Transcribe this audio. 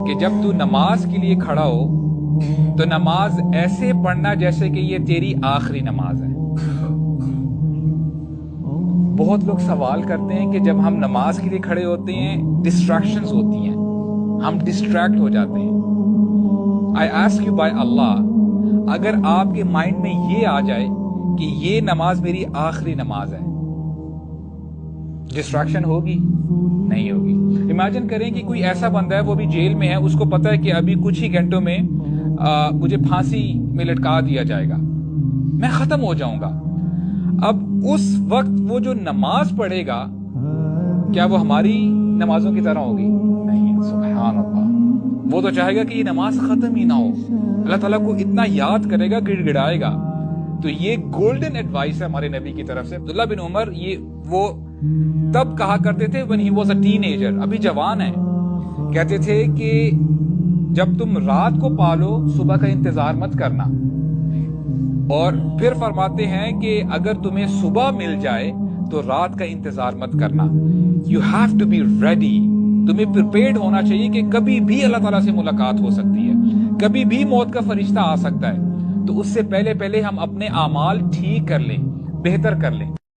کہ جب تو نماز کے لیے کھڑا ہو تو نماز ایسے پڑھنا جیسے کہ یہ تیری آخری نماز ہے۔ بہت لوگ سوال کرتے ہیں کہ جب ہم نماز کے لیے کھڑے ہوتے ہیں ڈسٹریکشنز ہوتی ہیں، ہم ڈسٹریکٹ ہو جاتے ہیں۔ I ask you by Allah، اگر آپ کے مائنڈ میں یہ آ جائے کہ یہ نماز میری آخری نماز ہے، ڈسٹریکشن ہوگی؟ نہیں ہوگی۔ امیجن کریں کہ کوئی ایسا بندہ ہے، وہ بھی جیل میں ہے، اس کو پتہ ہے کہ ابھی کچھ ہی گھنٹوں میں مجھے پھانسی میں لٹکا دیا جائے گا، میں ختم ہو جاؤں گا۔ اب اس وقت وہ جو نماز پڑھے گا، کیا وہ ہماری نمازوں کی طرح ہوگی؟ نہیں، سبحان اللہ۔ وہ تو چاہے گا کہ یہ نماز ختم ہی نہ ہو، اللہ تعالیٰ کو اتنا یاد کرے گا، گڑ گڑائے گا۔ تو یہ گولڈن ایڈوائس ہے ہمارے نبی کی طرف سے۔ عبداللہ بن عمر وہ تب کہا کرتے تھے when he was a teenager، ابھی جوان ہے، کہتے تھے کہ جب تم رات کو پالو صبح کا انتظار مت کرنا، اور پھر فرماتے ہیں کہ اگر تمہیں صبح مل جائے تو رات کا انتظار مت کرنا۔ You have to be ready، تمہیں پریپیئرڈ ہونا چاہیے کہ کبھی بھی اللہ تعالیٰ سے ملاقات ہو سکتی ہے، کبھی بھی موت کا فرشتہ آ سکتا ہے۔ تو اس سے پہلے ہم اپنے اعمال ٹھیک کر لیں، بہتر کر لیں۔